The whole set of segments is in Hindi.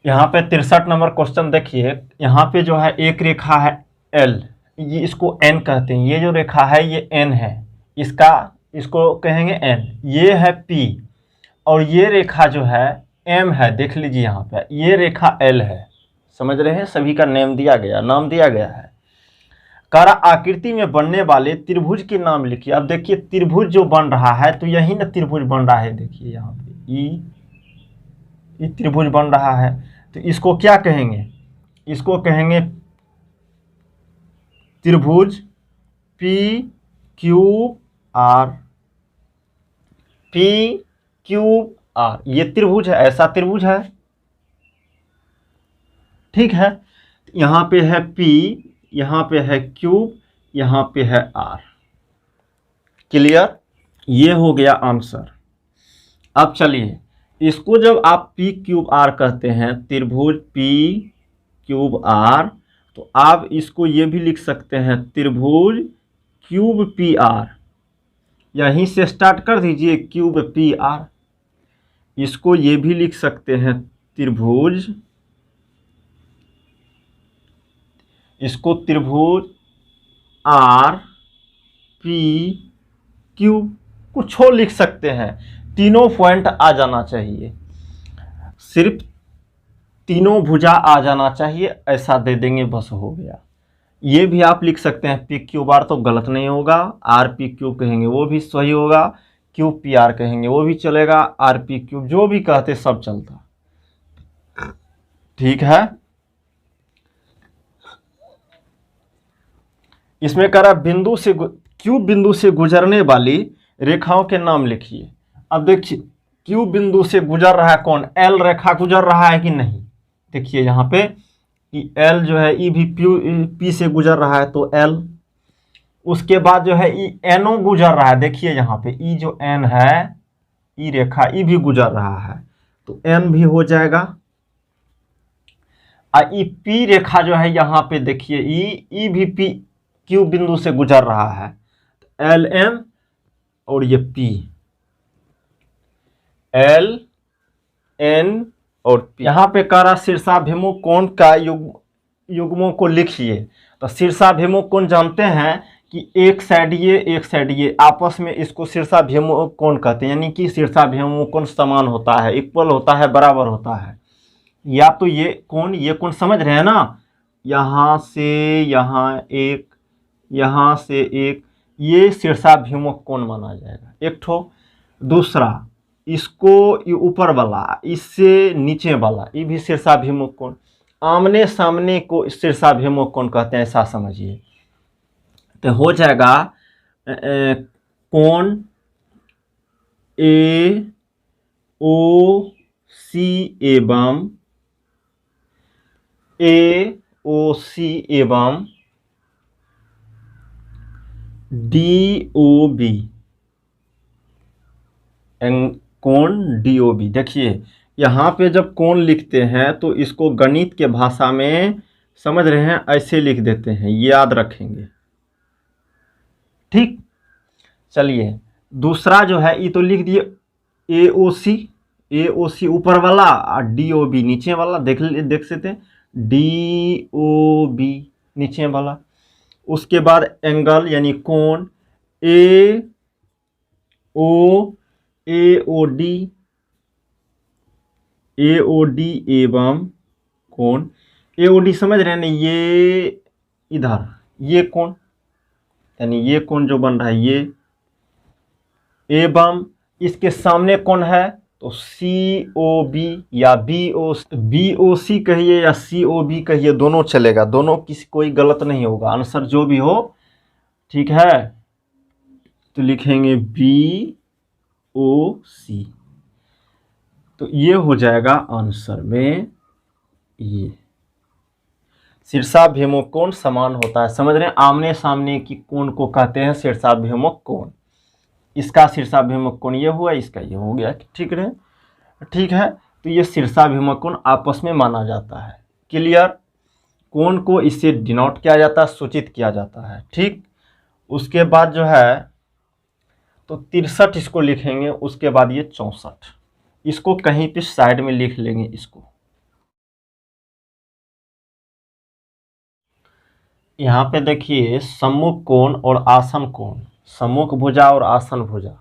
यहाँ पे 63 नंबर क्वेश्चन देखिए। यहाँ पे जो है एक रेखा है L, ये इसको N कहते हैं। ये जो रेखा है ये N है, इसको कहेंगे N। ये है P और ये रेखा जो है M है। देख लीजिए यहाँ पे ये रेखा L है। समझ रहे हैं, सभी का नाम दिया गया है। कह रहा आकृति में बनने वाले त्रिभुज के नाम लिखिए। अब देखिए त्रिभुज जो बन रहा है तो यही ना त्रिभुज बन रहा है। देखिए यहाँ पे ये त्रिभुज बन रहा है, तो इसको क्या कहेंगे? इसको कहेंगे त्रिभुज P Q R. P Q R ये त्रिभुज है, ऐसा त्रिभुज है। ठीक है, यहाँ पे है P, यहाँ पे है क्यूब, यहाँ पे है R। क्लियर? ये हो गया आंसर। अब चलिए इसको जब आप P क्यूब R कहते हैं, त्रिभुज P क्यूब R, तो आप इसको ये भी लिख सकते हैं त्रिभुज क्यूब PR। यहीं से स्टार्ट कर दीजिए क्यूब PR। इसको ये भी लिख सकते हैं त्रिभुज, इसको त्रिभुज R P क्यूब, कुछ हो लिख सकते हैं। तीनों पॉइंट आ जाना चाहिए, सिर्फ तीनों भुजा आ जाना चाहिए, ऐसा दे देंगे बस हो गया। ये भी आप लिख सकते हैं P क्यूब R, तो गलत नहीं होगा। R P क्यूब कहेंगे वो भी सही होगा, क्यूब P R कहेंगे वो भी चलेगा, R P क्यूब जो भी कहते सब चलता। ठीक है, इसमें कह रहा बिंदु से क्यूब बिंदु से गुजरने वाली रेखाओं के नाम लिखिए। अब देखिए क्यूब बिंदु से गुजर रहा है कौन? L रेखा गुजर रहा है कि नहीं? देखिए यहाँ पे L जो है E भी P से गुजर रहा है तो L। उसके बाद जो है NO गुजर रहा है। देखिए यहाँ पे E जो N है, E रेखा E भी गुजर रहा है तो N भी हो जाएगा। E P रेखा जो है यहाँ पे देखिए E भी P क्यूब बिंदु से गुजर रहा है, L M और ये P, L N और P। यहाँ पे कह रहा शीर्षाभिमुख कोण का युग्मों को लिखिए। तो शीर्षाभिमुख कोण जानते हैं कि एक साइड ये आपस में इसको शीर्षाभिमुख कोण कहते हैं, यानी कि शीर्षाभिमुख कोण समान होता है, इक्वल होता है, बराबर होता है। या तो ये कोण समझ रहे हैं ना, यहाँ से यहाँ एक, यहाँ से एक, ये शीर्षाभिमुख कोण माना जाएगा एक ठो। दूसरा इसको ये ऊपर वाला, इससे नीचे वाला, ये भी शीर्षाभिमुख कोण। आमने सामने को शीर्षाभिमुख कोण कहते हैं, ऐसा समझिए। तो हो जाएगा कोण AOC एवं AOC एवं DOB, कोण DOB। देखिए यहाँ पे जब कोण लिखते हैं तो इसको गणित के भाषा में समझ रहे हैं, ऐसे लिख देते हैं, याद रखेंगे। ठीक, चलिए दूसरा जो है ये तो लिख दिए AOC ऊपर वाला और DOB नीचे वाला। देख सकते हैं DOB नीचे वाला। उसके बाद एंगल यानी कोण AOD एवं कोण AOD समझ रहे हैं ना, ये इधर ये कोण, यानी ये कोण जो बन रहा है ये, एवं इसके सामने कौन है तो COB या BOC कहिए या COB कहिए, दोनों चलेगा, दोनों कोई गलत नहीं होगा, आंसर जो भी हो। ठीक है, तो लिखेंगे BOC, तो ये हो जाएगा आंसर में। ये शीर्षाभिमुख कोण समान होता है, समझ रहे हैं, आमने सामने की कोण को कहते हैं शीर्षाभिमुख कोण। इसका शीर्षाभिमुख कोण ये हुआ, इसका ये हो गया। ठीक है, तो ये शीर्षाभिमुख कोण आपस में माना जाता है। क्लियर? कोण को इससे डिनोट किया जाता है, सूचित किया जाता है। ठीक, उसके बाद जो है तो 63 इसको लिखेंगे। उसके बाद ये 64, इसको कहीं पे साइड में लिख लेंगे इसको। यहाँ पे देखिए सम्मुख कोण और आसन कोण, सम्मुख भुजा और आसन भुजा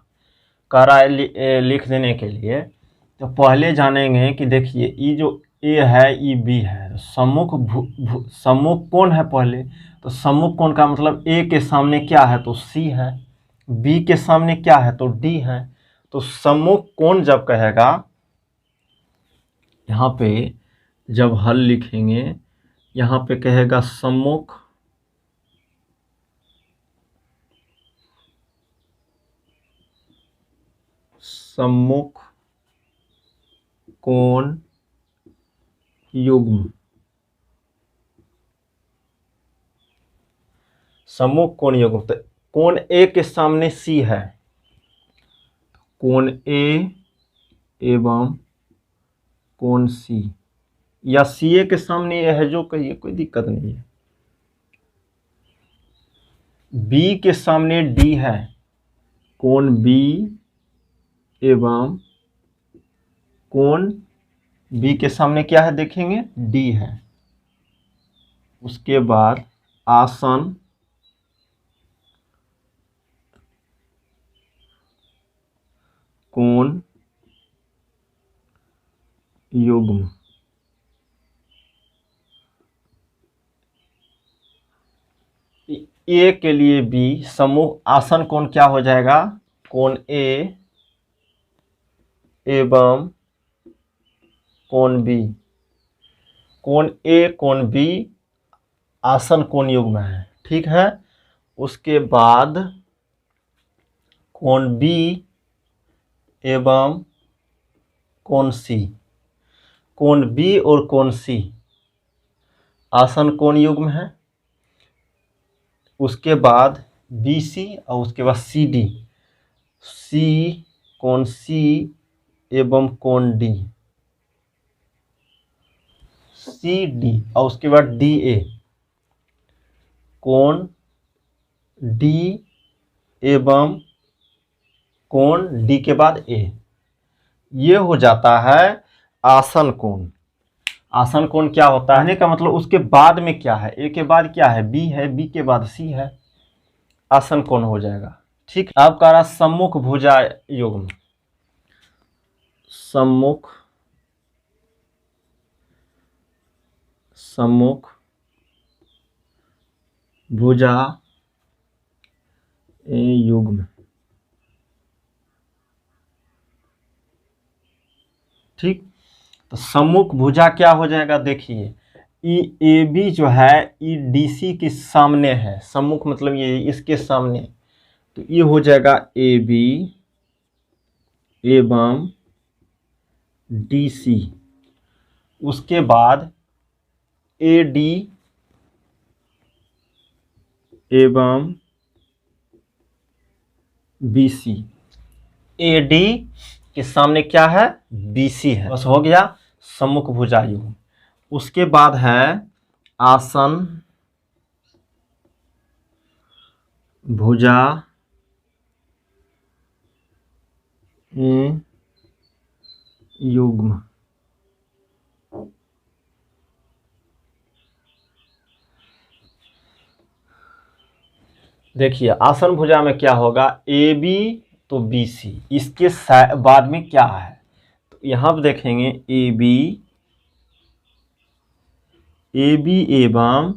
कह रहा है लिख देने के लिए। तो पहले जानेंगे कि देखिए ये जो ए है ये बी है, सम्मुख कोण है पहले। तो सम्मुख कोण का मतलब ए के सामने क्या है तो सी है, बी के सामने क्या है तो डी है। तो सम्मुख कोण जब कहेगा, यहाँ पे जब हल लिखेंगे, यहाँ पे कहेगा सम्मुख कोण युग्म, सम्मुख कोण युग्म। तो कोण ए के सामने सी है, कोण ए एवं कोण सी, या सी ए के सामने ये है जो कहिए, कोई दिक्कत नहीं है। बी के सामने डी है, कोण बी एवं कोण बी के सामने क्या है देखेंगे डी है। उसके बाद आसन कोण युग्म, ए के लिए बी, समूह आसन कोण क्या हो जाएगा, कोण ए एवं कोण बी, कोण ए कोण बी आसन कोण युग्म है, ठीक है। उसके बाद कोण बी एवं कोण सी, कोण बी और कोण सी आसन कोण युग्म है। उसके बाद बी सी और उसके बाद सी डी, सी कोण सी एवं कोण डी, सी डी और उसके बाद डी ए, कोण डी एवं कोण डी के बाद ए, ये हो जाता है आसन कोण। आसन कोण क्या होता है का मतलब उसके बाद में क्या है, ए के बाद क्या है बी है, बी के बाद सी है, आसन कोण हो जाएगा, ठीक। अब कह रहा सम्मुख भुजा युग्म, सम्मुख भुजा युग्म, ठीक। तो सम्मुख भुजा क्या हो जाएगा देखिए, ई ए बी जो है ई डी सी के सामने है, सम्मुख मतलब ये इसके सामने, तो ये हो जाएगा ए बी एवं डी सी। उसके बाद ए डी एवं बी सी, ए डी के सामने क्या है बी सी है, बस हो गया सम्मुख भुजा युग्म। उसके बाद है आसन भुजा युग्म, देखिए आसन भुजा में क्या होगा, ए बी तो बी सी, इसके बाद में क्या है तो यहाँ पर देखेंगे ए बी एवं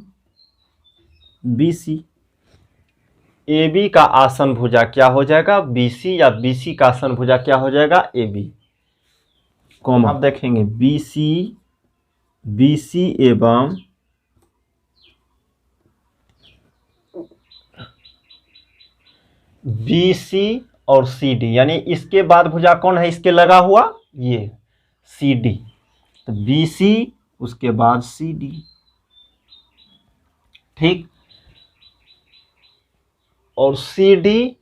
बी सी, ए बी का आसन भुजा क्या हो जाएगा बी सी, या बी सी का आसन भुजा क्या हो जाएगा ए बी, कॉमा आप देखेंगे बी सी एवं बी सी और सी डी, यानी इसके बाद भुजा कौन है इसके लगा हुआ ये सी डी, तो बी सी उसके बाद सी डी, ठीक। और सी डी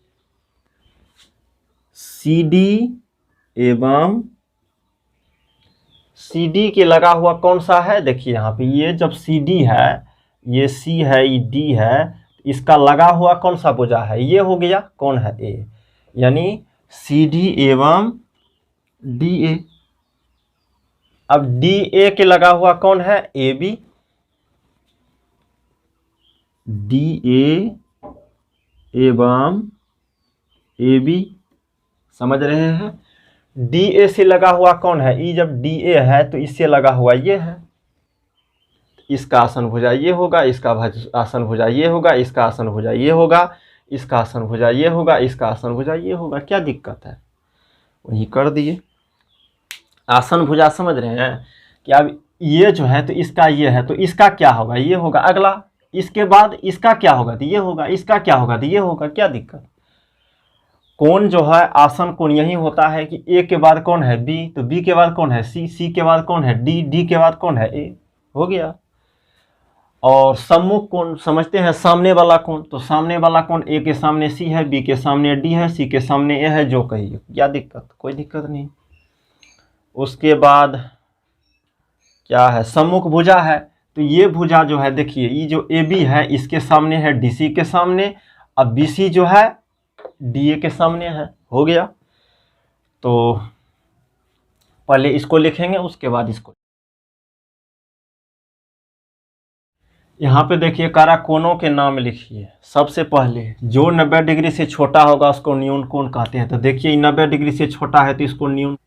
एवं सी डी के लगा हुआ कौन सा है देखिए यहाँ पे, ये जब सी डी है ये सी है ये डी है, इसका लगा हुआ कौन सा भुजा है ये हो गया कौन है ए, यानी सी डी एवं डी ए। अब डी ए के लगा हुआ कौन है ए बी, डी ए एवं ए बी। समझ रहे हैं? डी ए से लगा हुआ कौन है? ई जब डी ए है तो इससे लगा हुआ ये है। इसका आसन भुजा ये होगा, इसका आसन भुजा ये होगा, इसका आसन भुजा ये होगा, इसका आसन भुजा ये होगा, इसका आसन भुजा ये होगा। क्या दिक्कत है? वही कर दिए। आसन भुजा समझ रहे हैं कि अब ये जो है तो इसका ये है तो इसका क्या होगा? ये होगा अगला। इसके बाद इसका क्या होगा? तो ये होगा। इसका क्या होगा? तो ये होगा। क्या दिक्कत? कोण जो है आसन कोण यही होता है कि ए के बाद कौन है? बी, तो बी के बाद कौन है? सी, सी के बाद कौन है? डी, डी के बाद कौन है? ए। हो गया। और सम्मुख कोण समझते हैं, सामने वाला कोण। तो सामने वाला कोण ए के सामने सी है, बी के सामने डी है, सी के सामने ए है, जो कहिए। क्या दिक्कत? कोई दिक्कत नहीं। उसके बाद क्या है? सम्मुख भुजा है। तो ये भुजा जो है देखिए, ये जो ए बी है इसके सामने है डी सी के सामने, अब बी सी जो है डी ए के सामने है। हो गया। तो पहले इसको लिखेंगे, उसके बाद इसको। यहाँ पे देखिए काराकोनों के नाम लिखिए। सबसे पहले जो 90 डिग्री से छोटा होगा उसको न्यून कोण कहते हैं। तो देखिए 90 डिग्री से छोटा है तो इसको न्यून।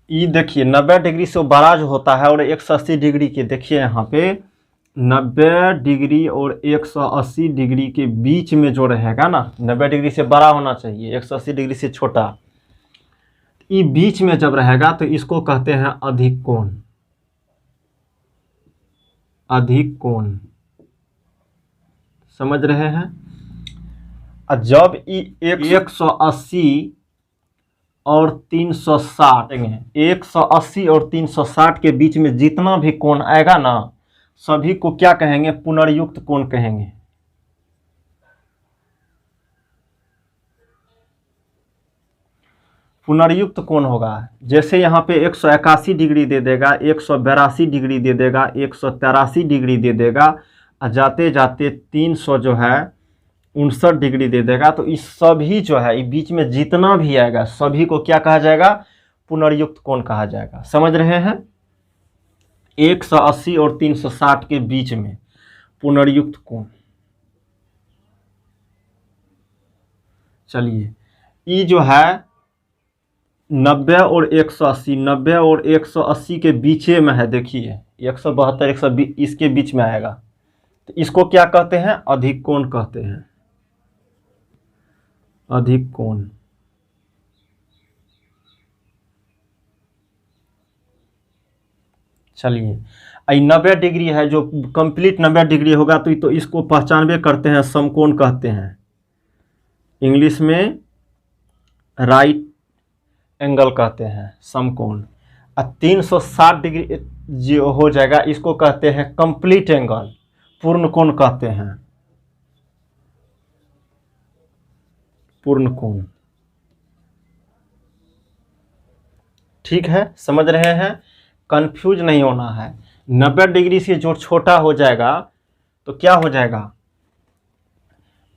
ये देखिए 90 डिग्री से बड़ा जो होता है और 180 डिग्री के, देखिए यहाँ पे 90 डिग्री और 180 डिग्री के बीच में जो रहेगा ना, 90 डिग्री से बड़ा होना चाहिए, 180 डिग्री से छोटा। ये बीच में जब रहेगा तो इसको कहते हैं अधिक कोण। अधिक कोण। समझ रहे हैं? और जब ये 180 और 360 180 और 360 के बीच में जितना भी कोण आएगा ना, सभी को क्या कहेंगे? पुनर्युक्त कोण कहेंगे। पुनर्युक्त कोण होगा। जैसे यहाँ पे 181 डिग्री दे देगा, 182 डिग्री दे देगा, 183 डिग्री दे देगा, और जाते जाते 300 जो है 59 डिग्री दे देगा। तो इस सभी जो है इस बीच में जितना भी आएगा सभी को क्या कहा जाएगा? पुनर्युक्त कोण कहा जाएगा। समझ रहे हैं? 180 और 360 के बीच में पुनर्युक्त कोण। चलिए, ये जो है 90 और 180, 90 और 180 के बीचे में है। देखिए 172, 120 इसके बीच में आएगा तो इसको क्या कहते हैं? अधिक कोण कहते हैं। अधिक कोण। चलिए, 90 डिग्री है जो कंप्लीट 90 डिग्री होगा तो इसको पहचानबे करते हैं, समकोण कहते हैं। इंग्लिश में राइट एंगल कहते हैं, समकोण। और 360 डिग्री जो हो जाएगा इसको कहते हैं कंप्लीट एंगल, पूर्ण कोण कहते हैं। पूर्ण कोण। ठीक है? समझ रहे हैं? कंफ्यूज नहीं होना है। 90 डिग्री से जो छोटा हो जाएगा तो क्या हो जाएगा?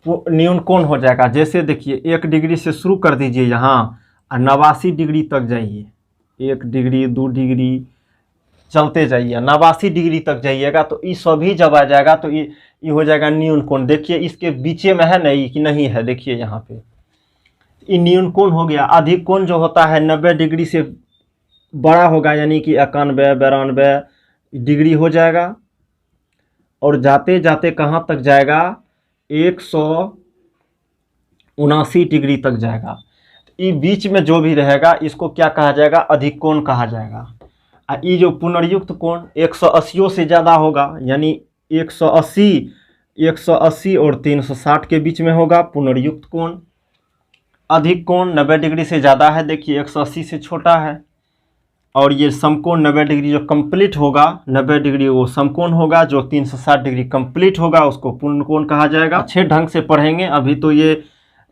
न्यून कोण हो जाएगा। जैसे देखिए 1 डिग्री से शुरू कर दीजिए यहाँ और 89 डिग्री तक जाइए। 1 डिग्री, 2 डिग्री चलते जाइए, 89 डिग्री तक जाइएगा तो ये सभी जब आ जाएगा तो ये हो जाएगा न्यून कोण। देखिए इसके बीचे में है नहीं कि नहीं है? देखिए यहाँ पे ये न्यून कोण हो गया। अधिक कोण जो होता है 90 डिग्री से बड़ा होगा, यानी कि 91, 92 डिग्री हो जाएगा और जाते जाते कहाँ तक जाएगा? 179 डिग्री तक जाएगा। ये बीच में जो भी रहेगा इसको क्या कहा जाएगा? अधिक कोण कहा जाएगा। और ये जो पुनर्युक्त कोण 180 से ज़्यादा होगा, यानी 180 और 360 के बीच में होगा पुनर्युक्त कोण। अधिक कोण 90 डिग्री से ज़्यादा है, देखिए 180 से छोटा है। और ये समकोण 90 डिग्री जो कंप्लीट होगा, 90 डिग्री वो समकोण होगा, जो 360 डिग्री कंप्लीट होगा उसको पूर्ण कोण कहा जाएगा। अच्छे ढंग से पढ़ेंगे। अभी तो ये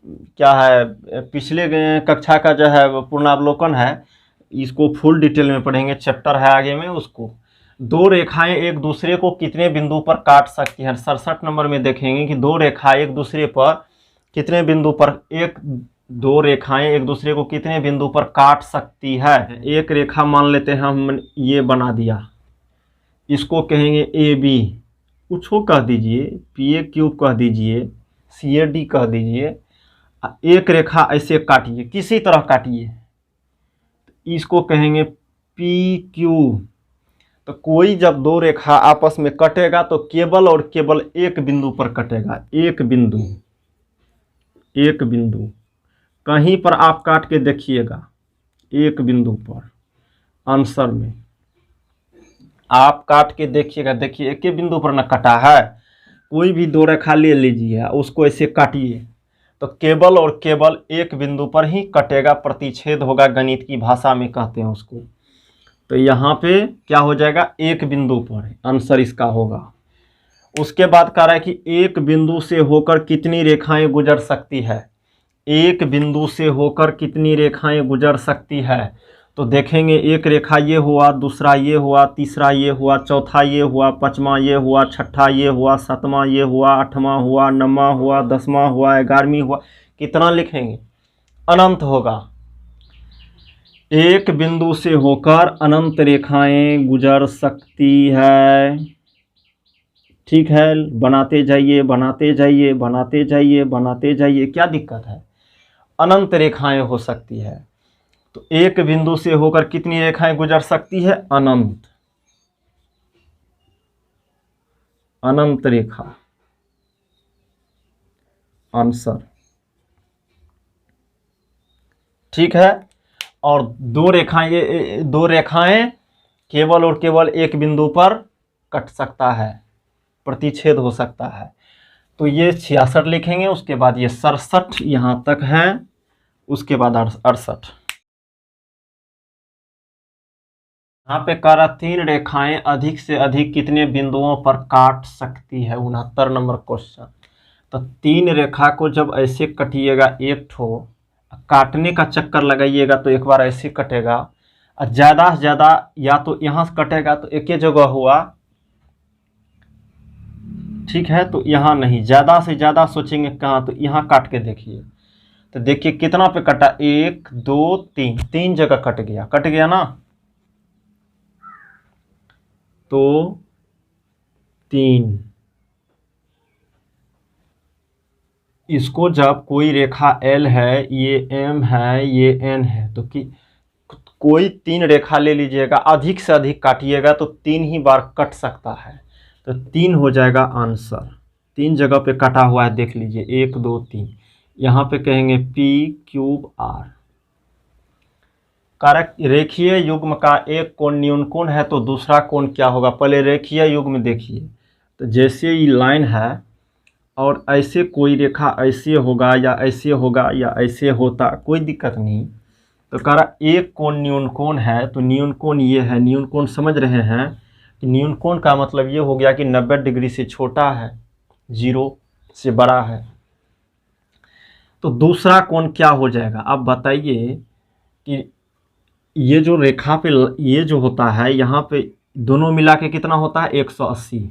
क्या है, पिछले कक्षा का जो है पूर्णावलोकन है, इसको फुल डिटेल में पढ़ेंगे। चैप्टर है आगे में, उसको। दो रेखाएं एक दूसरे को कितने बिंदु पर काट सकती हैं? 67 नंबर में देखेंगे कि दो रेखाएं एक दूसरे पर कितने बिंदु पर, एक दो रेखाएं एक दूसरे को कितने बिंदु पर काट सकती है। एक रेखा मान लेते हैं हम, ये बना दिया, इसको कहेंगे ए बी, कुछ हो कह दीजिए, पी ए क्यूब कह दीजिए, सी ए डी कह दीजिए। एक रेखा ऐसे काटिए, किसी तरह काटिए, इसको कहेंगे पी क्यू। तो कोई जब दो रेखा आपस में कटेगा तो केवल और केवल एक बिंदु पर कटेगा, एक बिंदु, एक बिंदु कहीं पर आप काट के देखिएगा, एक बिंदु पर आंसर में आप काट के देखिएगा, देखिए एक ही बिंदु पर न कटा है। कोई भी दो रेखा ले लीजिए, उसको ऐसे काटिए तो केवल और केवल एक बिंदु पर ही कटेगा, प्रतिच्छेद होगा, गणित की भाषा में कहते हैं उसको। तो यहाँ पे क्या हो जाएगा, एक बिंदु पर आंसर इसका होगा। उसके बाद कह रहा है कि एक बिंदु से होकर कितनी रेखाएं गुजर सकती है, एक बिंदु से होकर कितनी रेखाएं गुजर सकती है। तो देखेंगे, एक रेखा ये हुआ, दूसरा ये हुआ, तीसरा ये हुआ, चौथा ये हुआ, पांचवा ये हुआ, छठा ये हुआ, सातवां ये हुआ, आठवां हुआ, नौवां हुआ, 10वां हुआ, 11वीं हुआ, कितना लिखेंगे, अनंत होगा। एक बिंदु से होकर अनंत रेखाएं गुजर सकती है। ठीक है, बनाते जाइए, बनाते जाइए, बनाते जाइए, बनाते जाइए, क्या दिक्कत है, अनंत रेखाएं हो सकती है। तो एक बिंदु से होकर कितनी रेखाएं गुजर सकती है, अनंत, अनंत रेखा आंसर। ठीक है, और दो रेखाएं, ये दो रेखाएं केवल और केवल एक बिंदु पर कट सकता है, प्रतिच्छेद हो सकता है। तो ये 66 लिखेंगे, उसके बाद ये 67 यहां तक है, उसके बाद 68। यहाँ पे कह रहा 3 रेखाएं अधिक से अधिक कितने बिंदुओं पर काट सकती है, 69 नंबर क्वेश्चन। तो 3 रेखा को जब ऐसे कटिएगा, एक ठो काटने का चक्कर लगाइएगा तो एक बार ऐसे कटेगा, और ज़्यादा से ज़्यादा या तो यहाँ से कटेगा तो एक ही जगह हुआ, ठीक है, तो यहाँ नहीं, ज़्यादा से ज़्यादा सोचेंगे कहाँ, तो यहाँ काट के देखिए, तो देखिए कितना पे कटा, 1 2 3, 3 जगह कट गया, कट गया ना। तो 3, इसको जब कोई रेखा L है, ये M है, ये N है, तो कि कोई 3 रेखा ले लीजिएगा, अधिक से अधिक काटिएगा तो 3 ही बार कट सकता है, तो 3 हो जाएगा आंसर। 3 जगह पे कटा हुआ है, देख लीजिए, 1 2 3, यहाँ पे कहेंगे P क्यूब R। कारक रेखीय युग्म का एक कोण न्यून कोण है तो दूसरा कोण क्या होगा, पहले रेखीय युग्म देखिए। तो जैसे ये लाइन है और ऐसे कोई रेखा ऐसे होगा या ऐसे होगा या ऐसे होता, कोई दिक्कत नहीं। तो कह रहा एक कोण न्यून कोण है, तो न्यून कोण ये है, न्यून कोण समझ रहे हैं कि न्यून कोण का मतलब ये हो गया कि 90 डिग्री से छोटा है, 0 से बड़ा है। तो दूसरा कोण क्या हो जाएगा, आप बताइए कि ये जो रेखा पे ये जो होता है, यहाँ पे दोनों मिला के कितना होता है, 180।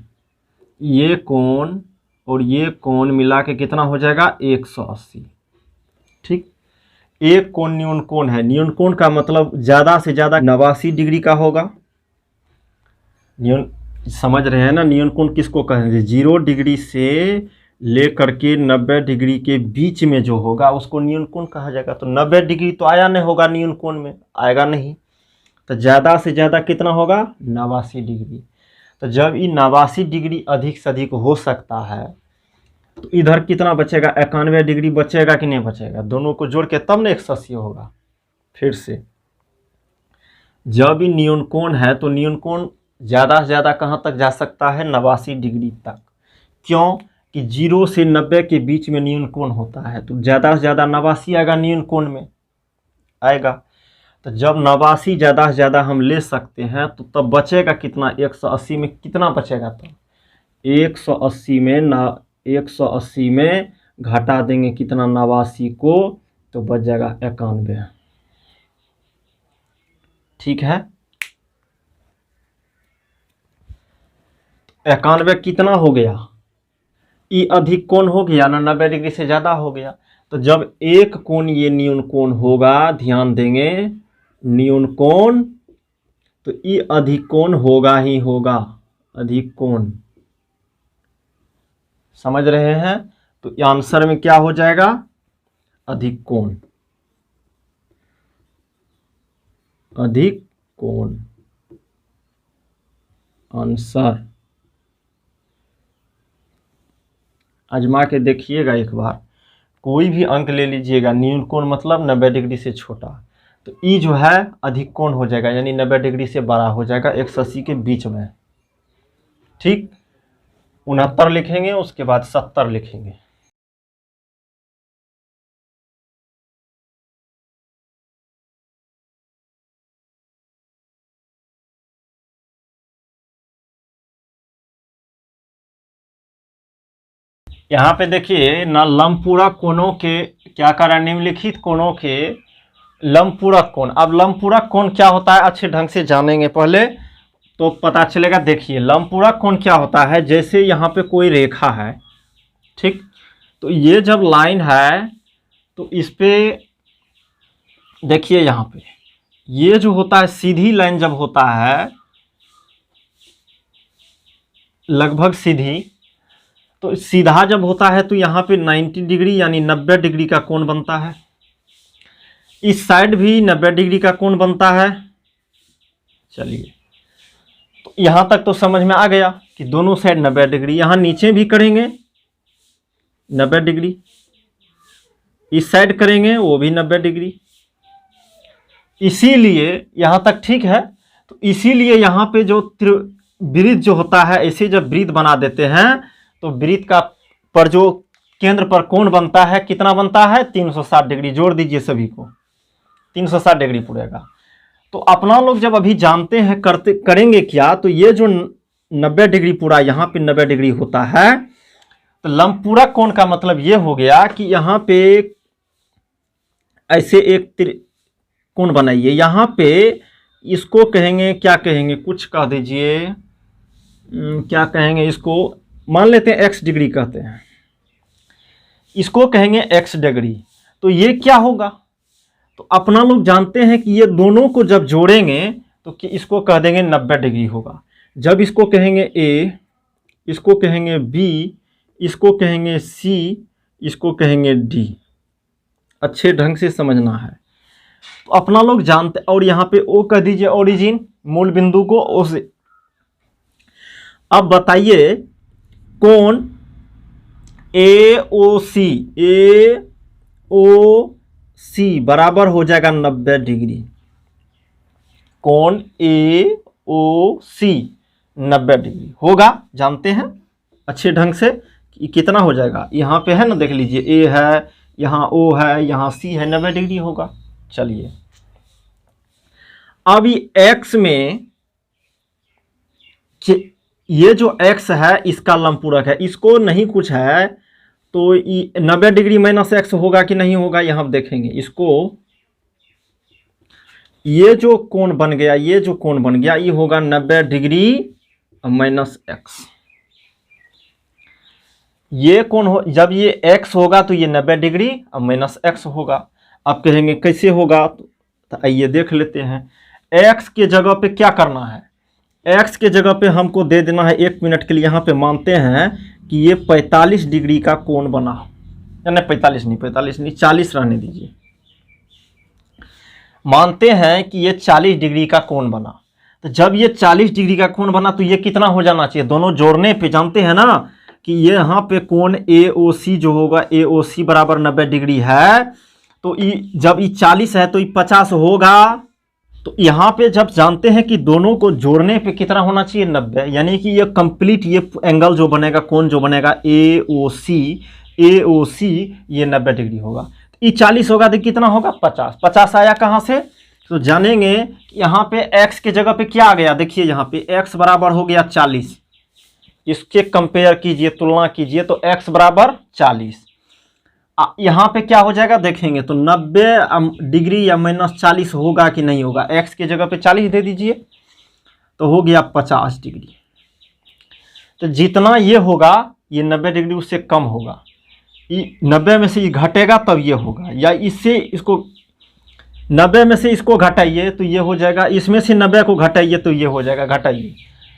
ये कोण और ये कोण मिला के कितना हो जाएगा, 180। ठीक, एक कोण न्यून कोण है, न्यून कोण का मतलब ज़्यादा से ज़्यादा 89 डिग्री का होगा। न्यून समझ रहे हैं ना, न्यून कोण किसको कहेंगे, 0 डिग्री से लेकर के 90 डिग्री के बीच में जो होगा उसको न्यून कोण कहा जाएगा। तो 90 डिग्री तो आया नहीं होगा, न्यून कोण में आएगा नहीं, तो ज़्यादा से ज़्यादा कितना होगा, 89 डिग्री। तो जब ये 89 डिग्री अधिक से अधिक हो सकता है तो इधर कितना बचेगा, 91 डिग्री बचेगा कि नहीं बचेगा, दोनों को जोड़ के तब ना 180 होगा। फिर से जब ये न्यून कोण है तो न्यून कोण ज़्यादा से ज़्यादा कहाँ तक जा सकता है, 89 डिग्री तक। क्यों कि 0 से 90 के बीच में न्यून कोण होता है, तो ज़्यादा से ज़्यादा 89 आएगा, न्यून कोण में आएगा। तो जब 89 ज़्यादा से ज़्यादा हम ले सकते हैं तो तब बचेगा कितना, 180 में कितना बचेगा, तो 180 में घटा देंगे कितना, 89 को, तो बच जाएगा 91। ठीक है, 91 कितना हो गया, ई अधिक कोण हो गया ना, 90 डिग्री से ज़्यादा हो गया। तो जब एक कोण ये न्यून कोण होगा, ध्यान देंगे, न्यून कोण, तो ये अधिक कोण होगा ही होगा, अधिक कोण। समझ रहे हैं? तो आंसर में क्या हो जाएगा? अधिक कोण, अधिक कोण आंसर। आजमा के देखिएगा एक बार, कोई भी अंक ले लीजिएगा, न्यून कोण मतलब 90 डिग्री से छोटा, तो ई जो है अधिक कोण हो जाएगा, यानी 90 डिग्री से बड़ा हो जाएगा 180 के बीच में। ठीक, 69 लिखेंगे, उसके बाद 70 लिखेंगे। यहाँ पे देखिए ना, लंबपूरक कोणों के क्या करें, निम्नलिखित कोणों के लंबपूरक कोण। अब लंबपूरक कोण क्या होता है अच्छे ढंग से जानेंगे पहले तो पता चलेगा। देखिए लंबपूरक कोण क्या होता है, जैसे यहाँ पे कोई रेखा है, ठीक, तो ये जब लाइन है तो इस पे देखिए, यहाँ पे ये जो होता है सीधी लाइन जब होता है, लगभग सीधी, तो सीधा जब होता है तो यहाँ पे 90 डिग्री यानी 90 डिग्री का कोण बनता है। इस साइड भी 90 डिग्री का कोण बनता है। चलिए, तो यहाँ तक तो समझ में आ गया कि दोनों साइड 90 डिग्री। यहाँ नीचे भी करेंगे 90 डिग्री, इस साइड करेंगे वो भी 90 डिग्री। इसीलिए यहाँ तक ठीक है। तो इसीलिए यहाँ पे जो वृत्त जो होता है, ऐसे जब वृत्त बना देते हैं तो वृत्त का पर जो केंद्र पर कोण बनता है, कितना बनता है? 360 डिग्री। जोड़ दीजिए सभी को, 360 डिग्री पूरेगा। तो अपना लोग जब अभी जानते हैं करेंगे क्या, तो ये जो 90 डिग्री पूरा यहाँ पे 90 डिग्री होता है, तो लंबपूरक कोण का मतलब ये हो गया कि यहाँ पे ऐसे एक कोण बनाइए। यहाँ पे इसको कहेंगे, क्या कहेंगे, कुछ कह दीजिए, क्या कहेंगे इसको, मान लेते हैं x डिग्री कहते हैं, इसको कहेंगे x डिग्री। तो ये क्या होगा, तो अपना लोग जानते हैं कि ये दोनों को जब जोड़ेंगे तो कि इसको कह देंगे 90 डिग्री होगा। जब इसको कहेंगे a, इसको कहेंगे b, इसको कहेंगे c, इसको कहेंगे d। अच्छे ढंग से समझना है। तो अपना लोग जानते, और यहाँ पे o कह दीजिए ओरिजिन, मूल बिंदु को o से। अब बताइए कोण AOC, AOC बराबर हो जाएगा 90 डिग्री। कोण AOC 90 डिग्री होगा, जानते हैं अच्छे ढंग से कि कितना हो जाएगा। यहाँ पे है ना, देख लीजिए, A है, यहाँ O है, यहाँ C है, 90 डिग्री होगा। चलिए, अब ये X में ये जो x है इसका लंबपूरक है, इसको नहीं कुछ है, तो 90 डिग्री माइनस x होगा कि नहीं होगा, यहां देखेंगे इसको। ये जो कोण बन गया, ये जो कोण बन गया, ये होगा 90 डिग्री माइनस x। ये कोण हो, जब ये x होगा तो ये 90 डिग्री माइनस x होगा। अब कहेंगे कैसे होगा, तो आइए देख लेते हैं। x के जगह पे क्या करना है, x के जगह पे हमको दे देना है 1 मिनट के लिए। यहाँ पे मानते हैं कि ये 45 डिग्री का कोण बना, यानी 45 नहीं 40 रहने दीजिए। मानते हैं कि ये 40 डिग्री का कोण बना। तो जब ये 40 डिग्री का कोण बना तो ये कितना हो जाना चाहिए, दोनों जोड़ने पे जानते हैं ना कि ये यहाँ पे कोण AOC जो होगा, AOC बराबर 90 डिग्री है। तो जब ये 40 है तो ये 50 होगा। तो यहाँ पे जब जानते हैं कि दोनों को जोड़ने पे कितना होना चाहिए, 90, यानी कि ये कंप्लीट ये एंगल जो बनेगा, कोण जो बनेगा AOC ये 90 डिग्री होगा। तो ये 40 होगा तो कितना होगा, 50। 50 आया कहाँ से, तो जानेंगे कि यहाँ पे x के जगह पे क्या आ गया। देखिए यहाँ पे x बराबर हो गया 40, इसके कंपेयर कीजिए, तुलना कीजिए, तो x बराबर 40। यहाँ पे क्या हो जाएगा देखेंगे, तो 90 डिग्री या माइनस 40 होगा कि नहीं होगा। x के जगह पे 40 दे दीजिए तो हो गया 50 डिग्री। तो जितना ये होगा ये 90 डिग्री उससे कम होगा। 90 में से ये घटेगा तब ये होगा, या इससे इसको 90 में से इसको घटाइए तो ये हो जाएगा, इसमें से 90 को घटाइए तो ये हो जाएगा। घटाइए,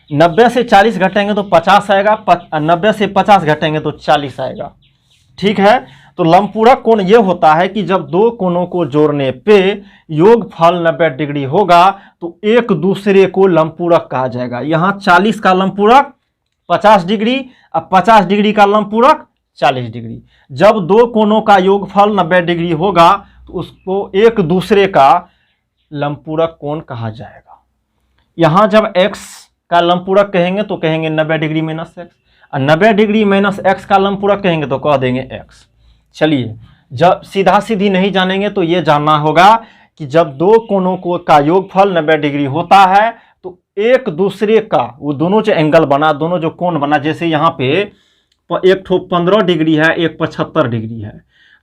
90 से 40 घटाएंगे तो 50 आएगा, 90 से 50 घटाएंगे तो 40 आएगा। ठीक है, तो लंबपूरक कोण ये होता है कि जब दो कोणों को जोड़ने पे योगफल 90 डिग्री होगा तो एक दूसरे को लंबपूरक कहा जाएगा। यहाँ 40 का लंबपूरक 50 डिग्री, अब 50 डिग्री का लंबपूरक 40 डिग्री। जब दो कोणों का योगफल 90 डिग्री होगा तो उसको एक दूसरे का लंबपूरक कोण कहा जाएगा। यहाँ जब x का लंबपूरक कहेंगे तो कहेंगे 90 डिग्री माइनस एक्स, और 90 डिग्री माइनस एक्स का लंबपूरक कहेंगे तो कह देंगे x। चलिए, जब सीधा सीधी नहीं जानेंगे तो ये जानना होगा कि जब दो कोणों को का योगफल 90 डिग्री होता है तो एक दूसरे का, वो दोनों जो एंगल बना, दोनों जो कोण बना, जैसे यहाँ पे एक ठो 15 डिग्री है, एक 75 डिग्री है,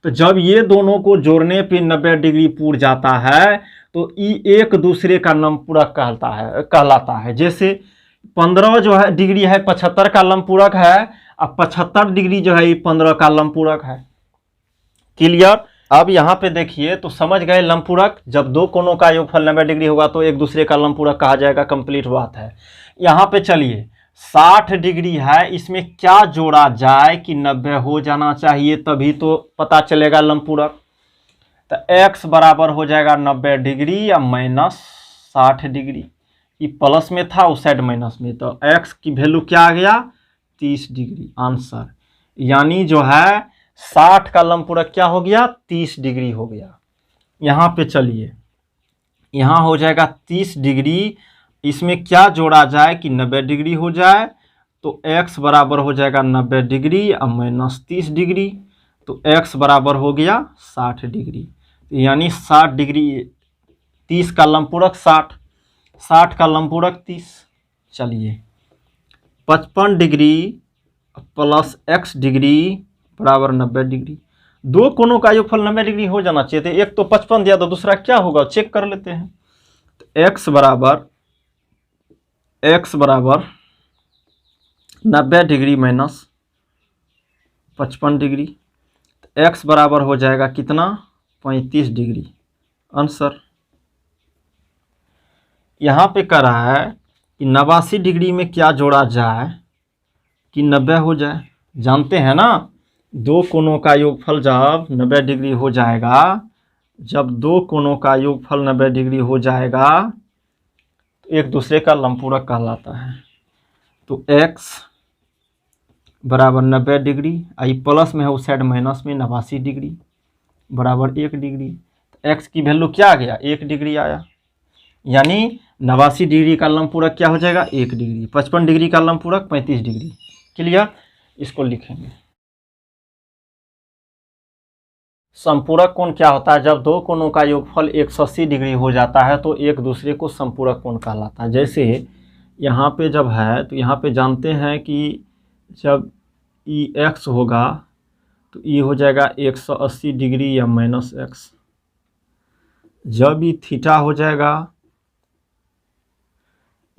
तो जब ये दोनों को जोड़ने पे 90 डिग्री पूर जाता है तो ये एक दूसरे का लंबपूरक कहलाता है। जैसे 15 जो है डिग्री है 75 का लंबपूरक है, अब 75 डिग्री जो है ये 15 का लंबपूरक है। क्लियर? अब यहाँ पे देखिए तो समझ गए लंबपूरक, जब दो कोणों का योगफल 90 डिग्री होगा तो एक दूसरे का लंबपूरक कहा जाएगा। कंप्लीट बात है। यहाँ पे चलिए 60 डिग्री है, इसमें क्या जोड़ा जाए कि 90 हो जाना चाहिए तभी तो पता चलेगा लंबपूरक। तो x बराबर हो जाएगा 90 डिग्री या माइनस 60 डिग्री। ये प्लस में था उस साइड माइनस में, तो x की वैल्यू क्या आ गया 30 डिग्री आंसर। यानी जो है 60 का लंबपूरक क्या हो गया 30 डिग्री हो गया। यहाँ पे चलिए, यहाँ हो जाएगा 30 डिग्री, इसमें क्या जोड़ा जाए कि 90 डिग्री हो जाए, तो x बराबर हो जाएगा 90 डिग्री और माइनस 30 डिग्री, तो x बराबर हो गया 60 डिग्री। यानी 60 डिग्री, 30 का लंबपूरक 60, 60 का लंबपूरक 30। चलिए 55 डिग्री प्लस x डिग्री बराबर 90 डिग्री। दो कोणों का योगफल 90 डिग्री हो जाना चाहिए थे, एक तो 55 दिया तो दूसरा क्या होगा चेक कर लेते हैं। तो x बराबर 90 डिग्री माइनस 55 डिग्री, तो x बराबर हो जाएगा कितना 35 डिग्री आंसर। यहाँ पे कह रहा है कि 89 डिग्री में क्या जोड़ा जाए कि 90 हो जाए। जानते हैं ना, दो कोणों का योगफल जब 90 डिग्री हो जाएगा, जब दो कोणों का योगफल 90 डिग्री हो जाएगा तो एक दूसरे का लंबपूरक कहलाता है। तो x बराबर 90 डिग्री, आई प्लस में है उस साइड माइनस में 89 डिग्री बराबर 1 डिग्री। तो x की वैल्यू क्या आ गया 1 डिग्री आया। यानी 89 डिग्री का लंबपूरक क्या हो जाएगा 1 डिग्री, 55 डिग्री का लंबपूरक 35 डिग्री। क्लियर? इसको लिखेंगे। संपूरक कोण क्या होता है? जब दो कोणों का योगफल 180 डिग्री हो जाता है तो एक दूसरे को संपूरक कोण कहलाता है। जैसे यहाँ पे जब है तो यहाँ पे जानते हैं कि जब ई एक्स होगा तो ई हो जाएगा 180 डिग्री या माइनस एक्स। जब ई थीटा हो जाएगा,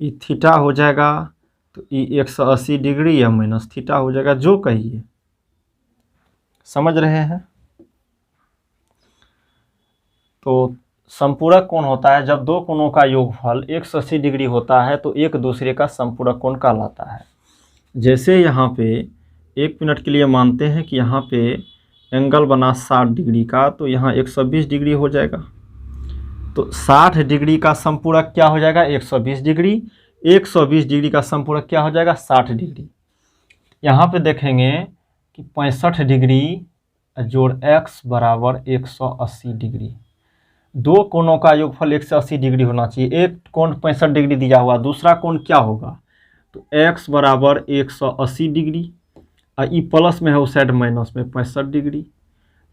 ई थीटा हो जाएगा तो ई 180 डिग्री या माइनस थीटा हो जाएगा, जो कहिए। समझ रहे हैं? तो संपूरक कोण होता है जब दो कोणों का योगफल 180 डिग्री होता है तो एक दूसरे का संपूरक कोण कहलाता है। जैसे यहाँ पे 1 मिनट के लिए मानते हैं कि यहाँ पे एंगल बना 60 डिग्री का, तो यहाँ 120 डिग्री हो जाएगा। तो 60 डिग्री का संपूरक क्या हो जाएगा 120 डिग्री, 120 डिग्री का संपूरक क्या हो जाएगा 60 डिग्री। यहाँ पे देखेंगे कि 65 डिग्री जोड़ x बराबर 180 डिग्री। दो कोणों का योगफल 180 डिग्री होना चाहिए। एक कोण 65 डिग्री दिया हुआ, दूसरा कोण क्या होगा, तो x बराबर 180 डिग्री और ई प्लस में है उस साइड माइनस में 65 डिग्री।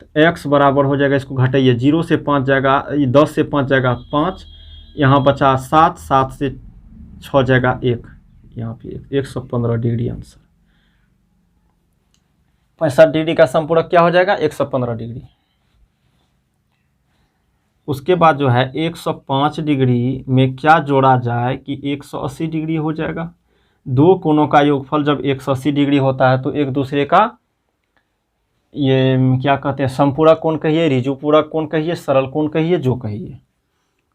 तो x बराबर हो जाएगा, इसको घटाइए, 0 से 5 जाएगा, 10 से 5 जाएगा 5, यहाँ बचा 7, 7 से 6 जाएगा 1, यहाँ पे 115 डिग्री आंसर। 65 डिग्री का संपूरक क्या हो जाएगा 115 डिग्री। उसके बाद जो है 105 डिग्री में क्या जोड़ा जाए कि 180 डिग्री हो जाएगा। दो कोणों का योगफल जब 180 डिग्री होता है तो एक दूसरे का ये क्या कहते हैं, समपूरक कोण कहिए, ऋजुपूरक कोण कहिए, सरल कोण कहिए, जो कहिए।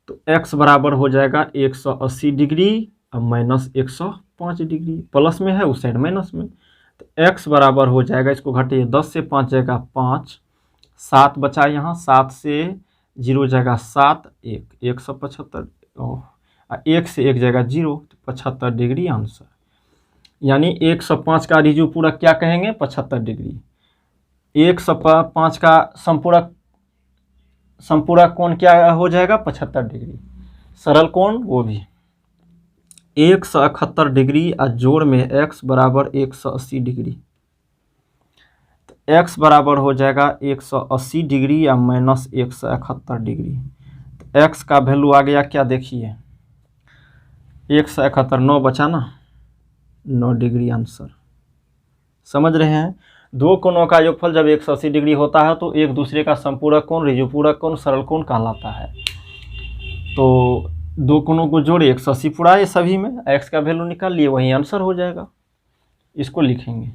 तो x बराबर हो जाएगा 180 डिग्री अब माइनस 105 डिग्री, प्लस में है उस साइड माइनस में। तो x बराबर हो जाएगा, इसको घटाइए, 10 से 5 जाएगा 5, 7 बचा यहाँ, 7 से 0 जाएगा 7, 175, ओह, 1 से 1 जाएगा 0, 75 डिग्री आंसर। यानी 105 का ऋजुपूरक क्या कहेंगे, 75 डिग्री। 105 का संपूरक कोण क्या हो जाएगा, 75 डिग्री। सरल कोण वो भी 171 डिग्री और जोड़ में x बराबर 180 डिग्री। तो x बराबर हो जाएगा 180 डिग्री या माइनस 171 डिग्री। तो x का वैल्यू आ गया क्या, देखिए 171, 9 बचा ना, 9 डिग्री आंसर। समझ रहे हैं, दो कोणों का योगफल जब 180 डिग्री होता है तो एक दूसरे का संपूरक कोण, ऋजुपूरक कोण, सरल कोण कहलाता है। तो दो कोणों को जोड़े 180 पुराए, सभी में x का वैल्यू निकाल लिए, वही आंसर हो जाएगा। इसको लिखेंगे।